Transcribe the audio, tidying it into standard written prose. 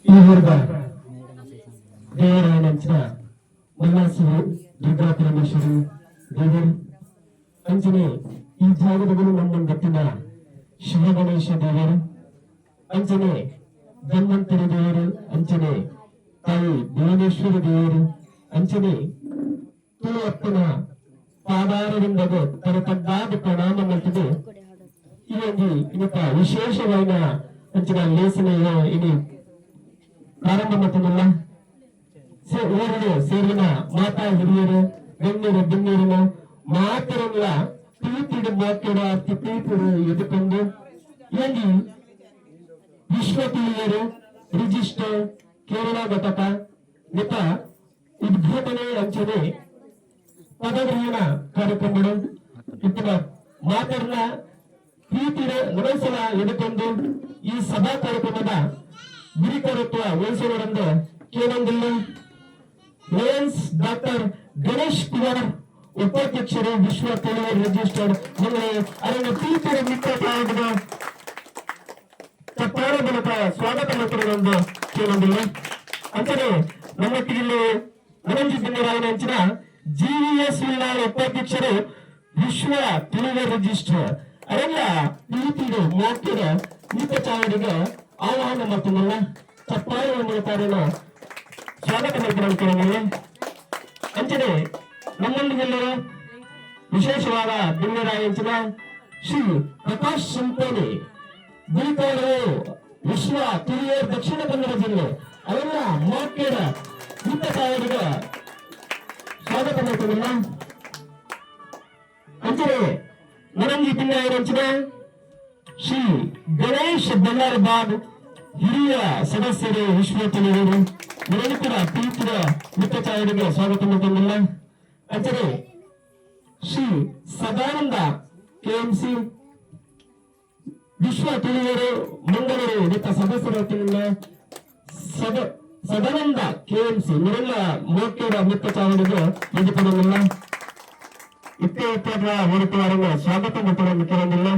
ಈ ಊರ್ಗ ದೇವರಾಯನಂಚಿನ ಮಲ್ಲಾಸಿರು ದುರ್ಗಾ ಪರಮೇಶ್ವರಿ ದೇವರು ಅಂಚನೆ ಈ ಜಾಗದಗಳು ನಮ್ಮ ಗತ್ತಿನ ಶಿವಗಣೇಶ ದೇವರು ಅಂಚನೆ ಧನ್ವಂತರಿ ದೇವರು ಅಂಚನೆ ತಾಯಿ ಭುವನೇಶ್ವರಿ ದೇವರು ಅಂಚನೆ ತುಳಪ್ಪನ ಪಾದಾರದಿಂದ ತರತದ್ದಾದ ಪ್ರಣಾಮ ಮಾಡ್ತದೆ ಈ ಒಂದು ಇದಕ್ಕ ವಿಶೇಷವಾದ ಅಂಚಿನ ಲೇಸನ ಇದು ಪ್ರಾರಂಭ ಮಾಡ್ತದಲ್ಲ ಊರಿನ ಸೇರಿನ ಮಾತಾ ಹಿರಿಯರು ಗಣ್ಯರು ಬಿನ್ನೀರಿನ ಮಾತರಲ್ಲ ಪ್ರೀತಿಡು ಮಾತಾಡ ಪ್ರೀತಿರು ಎದುಕೊಂಡು ಇಲ್ಲಿ ವಿಶ್ವ ತಿಳಿಯರು ರಿಜಿಸ್ಟರ್ ಕೇರಳ ಘಟಕ ಮಿತ ಉದ್ಘಾಟನೆ ಅಂಚನೆ ಪದಗ್ರಹಣ ಕಾರ್ಯಕ್ರಮಗಳು ಇತರ ಮಾತನ್ನ ಪ್ರೀತಿಯ ಗಮನಿಸಲ ಎದುಕೊಂಡು ಈ ಸಭಾ ಕಾರ್ಯಕ್ರಮದ ಗುರಿಕರತ್ವ ವಹಿಸುವರೆಂದು ಕೇಳಂಗಿಲ್ಲ ಲಯನ್ಸ್ ಡಾಕ್ಟರ್ ಗಣೇಶ್ ಕುಮಾರ್ ಉಪಾಧ್ಯಕ್ಷರು ವಿಶ್ವ ತಿಳಿಯರ್ ರಿಜಿಸ್ಟರ್ಡ್ ಅದನ್ನು ಪ್ರೀತಿಯ ಮಿತ್ರ ತಪ್ಪಾದ ಮೂಲಕ ಸ್ವಾಗತ ಮಾಡುತ್ತಿರುವುದೆಂದು ಕೇಳಂಗಿಲ್ಲ ಅಂಚನೆ ನಮ್ಮ ಜಿಲ್ಲೆ ಅನಂಜಿ ಬಿನ್ನರಾಯನ ಅಂಚಿನ ಜಿವಿಎಸ್ ವಿಲ್ಲಾಳ ಉಪಾಧ್ಯಕ್ಷರು ವಿಶ್ವ ತಿಳಿಯರ್ ರಿಜಿಸ್ಟರ್ ಅದೆಲ್ಲ ಪ್ರೀತಿಗೆ ಮೋಕ್ಯರ ಮಿತ್ರಚಾವರಿಗೆ ಆಹ್ವಾನ ಮಾಡ್ತಿಲ್ಲ ಚಪ್ಪಾಳೆ ಮೂಲಕ ಸ್ವಾಗತ ಮಾಡ್ಕೊಳ್ಳೋಣ ಅಂಚನೆ ನಮ್ಮಲ್ಲಿಗೆಲ್ಲರೂ ವಿಶೇಷವಾದ ಬಿನ್ನರಾಯಂಚಿನ ಶ್ರೀ ಪ್ರಕಾಶ್ ಸಂಪೇನೆ ಗುರಿಕಾರರು ವಿಶ್ವ ತಿಳಿಯರ್ ದಕ್ಷಿಣ ಕನ್ನಡ ಜಿಲ್ಲೆ ಅವೆಲ್ಲ ಮೋಕ್ಯರ ಮಿತ್ರಚಾವರಿಗೆ ಸ್ವಾಗತ ಮಾಡ್ಕೊಳ್ಳೋಣ ಅಂಚನೆ ನರಂಗಿ ಬಿನ್ನರಾಯಂಚಿನ ಶ್ರೀ ಗಣೇಶ್ ಬಲ್ಲಾರಬಾಗ್ ಹಿರಿಯ ಸದಸ್ಯರು ವಿಶ್ವ ತಿಳಿಯರು ಇವರನ್ನು ಕೂಡ ಪ್ರೀತಿಯ ಮಿತ್ರಚಾವರಿಗೆ ಸ್ವಾಗತ ಮಾಡುತ್ತಿಲ್ಲ ಅಂಚನೆ ಶ್ರೀ ಸದಾನಂದ ಕೆಎಂಸಿ ವಿಶ್ವ ತಿಳಿಯರು ಮಂಗಳೂರು ನಿತ್ತ ಸದಸ್ಯರ ವತಿಯಿಂದ ಸದಾನಂದ ಕೆಎಂಸಿ ಇವರೆಲ್ಲ ಮೋಕ್ಯರ ಮಿತ್ರಚಾವರಿಗೆ ಎದುಕೊಳ್ಳಲಿಲ್ಲ ಇತ್ಯಾದ ಹೊರತುವರೆಗೆ ಸ್ವಾಗತ ಮಾಡುತ್ತಿಲ್ಲ